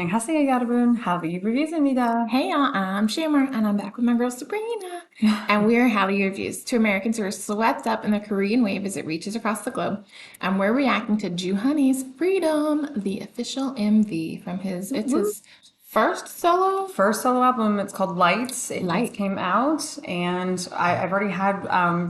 안녕하세요, 여러분. Hallyu Reviews입니다. Hey y'all, I'm Shamar and I'm back with my girl Sabrina. And we are Hallyu Reviews, two Americans who are swept up in the Korean wave as it reaches across the globe. And we're reacting to Joohoney's Freedom, the official MV from his first solo First solo album, it's called Lights. It just light. came out, and I've already had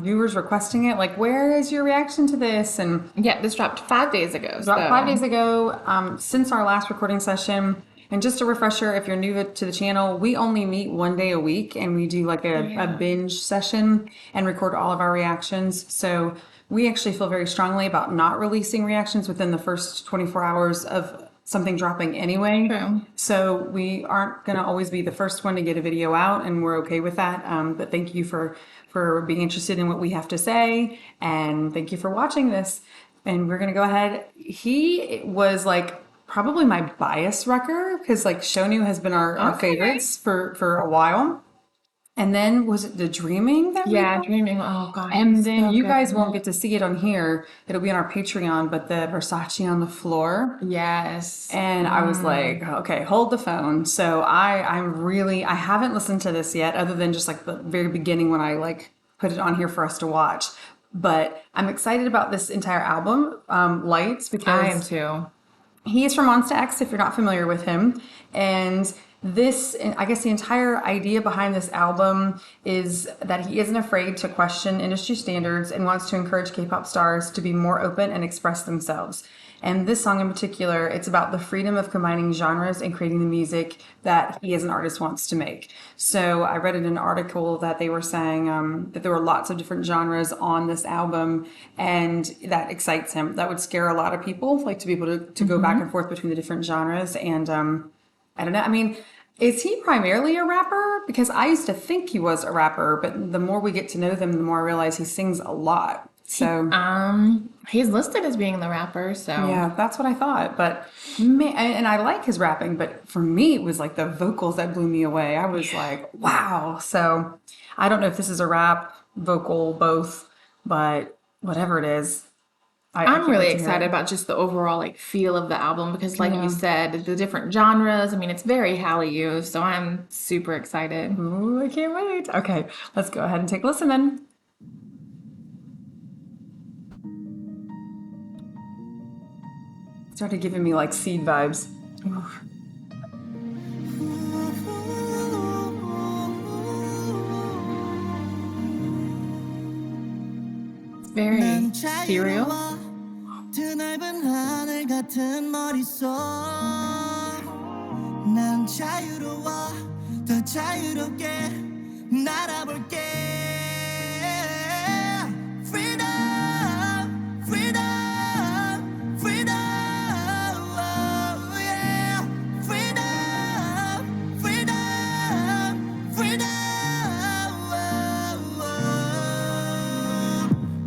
viewers requesting it, like, where is your reaction to this? And Yeah, this dropped 5 days ago. about 5 days So ago, since our last recording session. And just a refresher, if you're new to the channel, we only meet one day a week, and we do like a binge session and record all of our reactions. So we actually feel very strongly about not releasing reactions within the first 24 hours of something dropping anyway. True. So we aren't going to always be the first one to get a video out, and we're okay with that. But thank you for being interested in what we have to say, and thank you for watching this. And we're going to go ahead. He was like probably my bias wrecker because like Shonu has been our Okay. favorites for a while. And then was it the Dreaming that we Yeah, watched? Dreaming. Oh god. And then So you good. guys won't get to see it on here. It'll be on our Patreon, but the Versace on the floor. Yes. And I was like, okay, hold the phone. So I haven't listened to this yet, other than just like the very beginning when I like put it on here for us to watch. But I'm excited about this entire album, Lights, I am because too. he is from Monsta X, if you're not familiar with him. And this, I guess the entire idea behind this album is that he isn't afraid to question industry standards and wants to encourage K-pop stars to be more open and express themselves. And this song in particular, it's about the freedom of combining genres and creating the music that he as an artist wants to make. So I read in an article that they were saying that there were lots of different genres on this album, and that excites him. That would scare a lot of people, like to be able to go back and forth between the different genres. And I don't know. I mean, is he primarily a rapper? Because I used to think he was a rapper, but the more we get to know them, the more I realize he sings a lot. So He's listed as being the rapper, so yeah, that's what I thought. But man, and I like his rapping, but for me, it was like the vocals that blew me away. I was like, wow. So I don't know if this is a rap, vocal, both, but whatever it is, I I'm can't really wait to hear excited it. about just the overall like feel of the album because like you said, the different genres, I mean it's very Hallyu, so I'm super excited. Ooh, I can't wait. Okay, let's go ahead and take a listen then. Started giving me like Seed vibes. It's very serial. 드넓은 하늘 같은 머릿속 난 자유로워 더 자유롭게 날아볼게 Freedom, freedom, freedom, yeah. Freedom, freedom, freedom.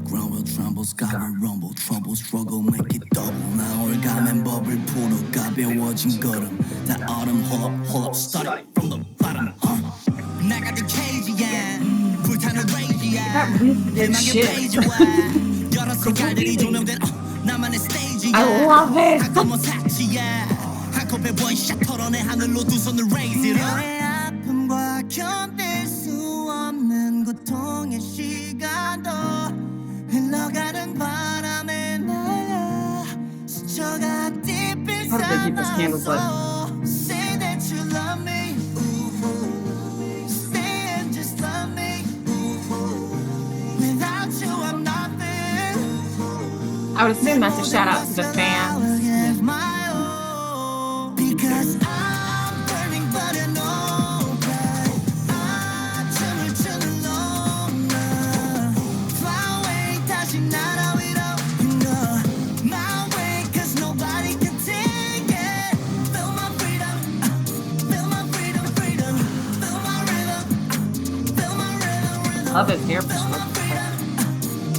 Grumble, tremble, sky rumble, trouble, struggle, make it double. 나올 가면 버블 풀어 가벼워진 걸음. 다 autumn, hold up, start from the bottom. 나 같은 cage야, 불타는 rage야. That really good shit. 여러 색깔들이 조명된 나만의 stage야. I love it. 한꺼번에 사치야. 한 컵에 원샷 털어내 하늘로 두 손을 raise it up. 너의 아픔과 견딜 수 없는 고통의 시간도 흘러가는 바람에 날려 스쳐가 deep How did they keep this candles lit? Say that you love me. Stay and just love me. Without you I'm nothing. I would assume that's a shout out to the fans. Because I'm burning but I know 춤을 추는 놈 Fly away 다시 날아 위로 My way cause nobody can take it Feel my freedom Feel my freedom, freedom Feel my rhythm Feel my rhythm, rhythm Love his hair. Feel my freedom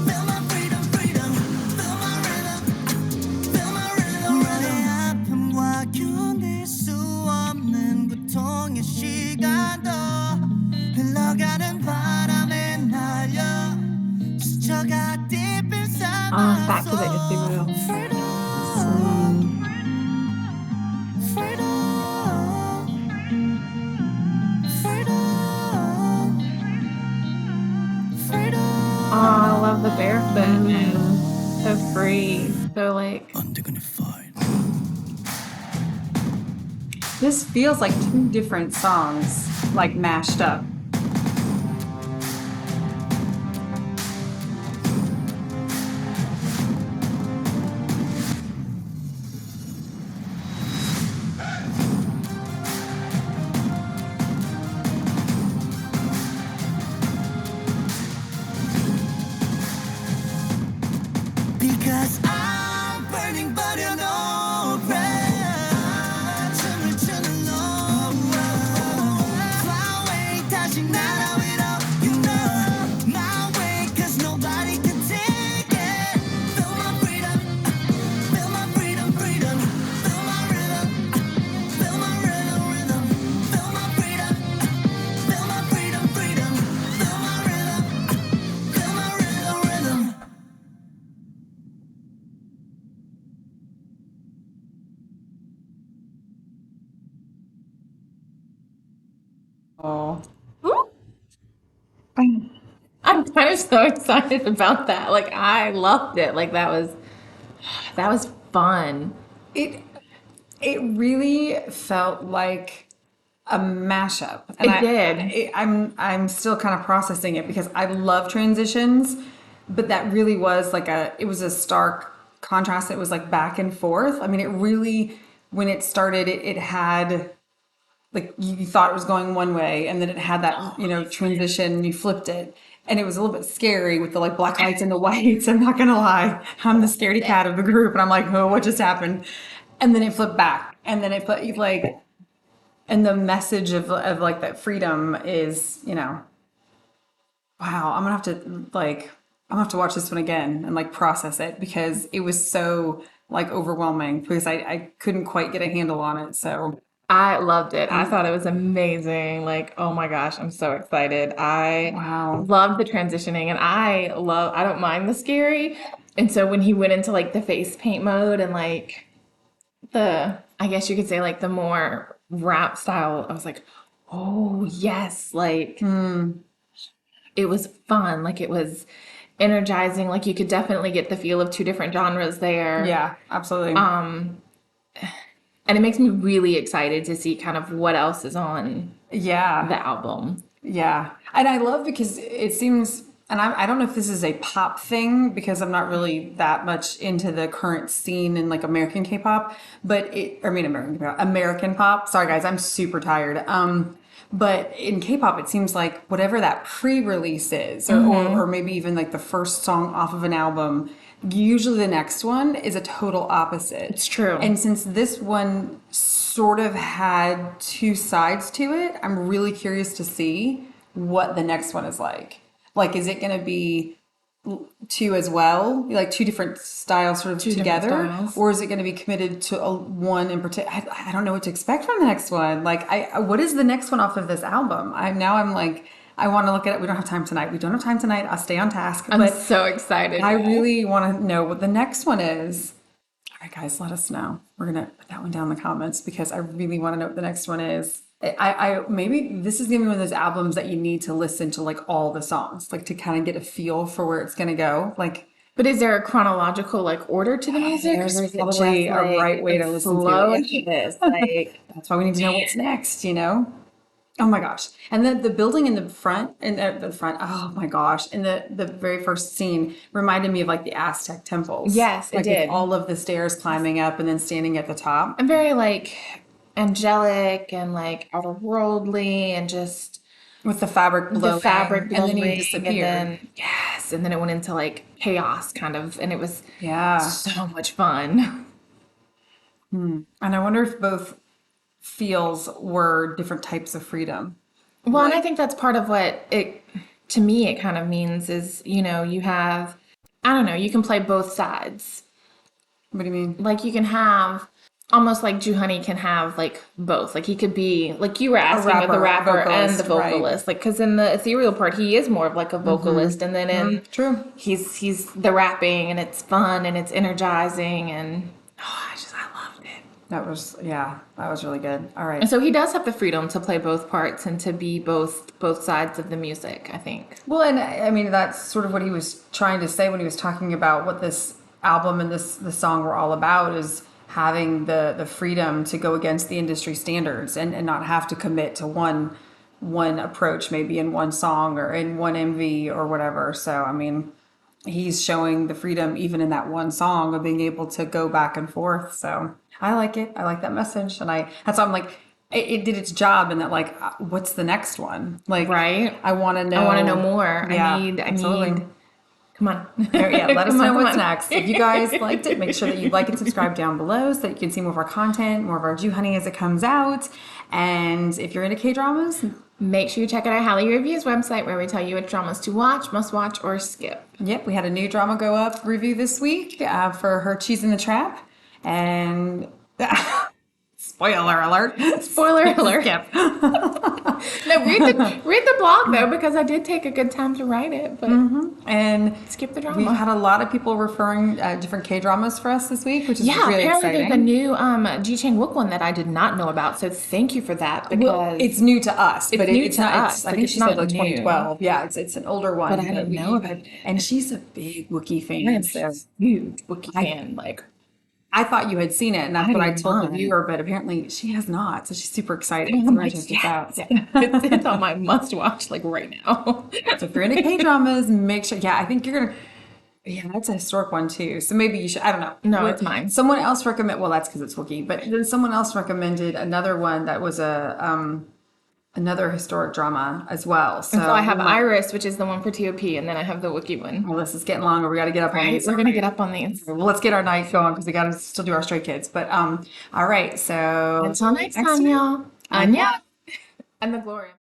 Feel my freedom, freedom Feel my rhythm Feel my rhythm, rhythm 너의 아픔과 견딜 수 없는 고통의 시간도 흘러가는 바람에 날려 스쳐가 deep inside my Back to the soul Instagram. Freedom Freedom I love the barefootness. So free. So like They're gonna fight. This feels like two different songs, like mashed up. Because I'm burning but you're no breath. 춤을 너 fly away 다시 날아오려. You know my way cause nobody can take it. Feel my freedom, feel my freedom, freedom. Feel my rhythm, feel my rhythm, rhythm. Feel my freedom, feel my freedom, freedom. Feel my rhythm, feel my rhythm, rhythm. Oh. I'm kind of so excited about that. Like I loved it. Like that was fun. It it really felt like a mashup, and It did. I'm still kind of processing it because I love transitions, but that really was like it was a stark contrast. It was like back and forth. I mean, it really when it started, it had like you thought it was going one way, and then it had that transition, and you flipped it. And it was a little bit scary with the like black lights and the whites. I'm not gonna lie, I'm the scaredy cat of the group, and I'm like, oh, what just happened? And then it flipped back, and then it flipped like, and the message of like that freedom is, wow, I'm gonna have to watch this one again and like process it because it was so like overwhelming because I couldn't quite get a handle on it. So I loved it. I thought it was amazing. Like, oh my gosh, I'm so excited. I wow. love the transitioning and I don't mind the scary. And so when he went into like the face paint mode and like I guess you could say like the more rap style, I was like, oh yes, like it was fun. Like it was energizing. Like you could definitely get the feel of two different genres there. Yeah, absolutely. And it makes me really excited to see kind of what else is on Yeah. the album. Yeah. And I love because it seems, and I don't know if this is a pop thing because I'm not really that much into the current scene in like American K-pop, American K-pop, American pop. Sorry guys, I'm super tired. But in K-pop, it seems like whatever that pre-release is, or maybe even like the first song off of an album, usually the next one is a total opposite. It's true. And since this one sort of had two sides to it, I'm really curious to see what the next one is like. Like, is it going to be two as well, like two different styles sort of Two different together, styles. or is it going to be committed to one in particular? I don't know what to expect from the next one. Like, what is the next one off of this album? I'm like, I want to look at it. We don't have time tonight. We don't have time tonight. I'll stay on task. I'm But so excited. I really want to know what the next one is. All right, guys, let us know. We're gonna put that one down in the comments because I really want to know what the next one is. I maybe this is gonna be one of those albums that you need to listen to like all the songs, like to kind of get a feel for where it's gonna go. Like But is there a chronological like order to the music? there's Or is it probably just, a like, right way to listen to flow it. into this? Like That's why we need to know what's next, you know? Oh my gosh. And then the building in the front, oh my gosh. And the very first scene reminded me of like the Aztec temples. Yes, it like did. With all of the stairs climbing up and then standing at the top. I'm very like angelic and like otherworldly and just With the fabric blowing. the fabric And then he blowing, disappeared. and then yes, and then it went into like chaos kind of, and it was Yeah. so much fun. And I wonder if both feels were different types of freedom. Well, and I think that's part of what it, to me, it kind of means is, you have, I don't know, you can play both sides. What do you mean? Like you can have, almost like Joohoney can have like both. Like he could be, like you were asking with the rapper and the vocalist, right. vocalist. Like, because in the ethereal part, he is more of like a vocalist. And then in, True. he's the rapping and it's fun and it's energizing and, I loved it. That was really good. All right. And so he does have the freedom to play both parts and to be both sides of the music, I think. Well, and I mean that's sort of what he was trying to say when he was talking about what this album and the song were all about is having the freedom to go against the industry standards and not have to commit to one approach maybe in one song or in one MV or whatever. So I mean, he's showing the freedom even in that one song of being able to go back and forth. So I like it. I like that message, and that's why I'm like, it did its job. And that like, what's the next one? Like, Right. I want to know. I want to know more. Yeah, I need. absolutely. Come on. Yeah, let us Come on, know come what's on. next. If you guys liked it, make sure that you like and subscribe down below so that you can see more of our content, more of our Joohoney as it comes out. And if you're into K-dramas, Make sure you check out our Hallyu Reviews website where we tell you which dramas to watch, must watch, or skip. yep, we had a new drama go up review this week for her Cheese in the Trap. And spoiler alert. Spoiler alert. Skip. No, read the blog though, because I did take a good time to write it. But And skip the drama. we've had a lot of people referring different K-dramas for us this week, which is Yeah, really apparently exciting. there's a new Ji Chang Wook one that I did not know about. So thank you for that because Well, it's new to us, but new it's to not. us. I Like, think it's she said not like new. 2012. Yeah, it's an older one. But I didn't know about it. And she's a big Wookiee fan. I'm So a huge Wookiee fan. Like I thought you had seen it, and that's I what I did told the not. viewer. But apparently, she has not. So she's super excited. So I'm we're gonna like, check this out. yeah, it's on my must watch like right now. So if you're into K dramas, make sure. Yeah, I think you're gonna. Yeah, that's a historic one too. So maybe you should. I don't know. No, it's mine. Someone else recommend. Well, that's because it's Wookiee. But then someone else recommended another one that was another historic drama as well. So, So I have Iris, which is the one for TOP, and then I have the Wookiee one. Well, this is getting longer. We got to get up on Right, these. we're gonna get up on these. Well, let's get our night going because we got to still do our Stray Kids. But all right. So Until next time, week. y'all. Anya and the Gloria.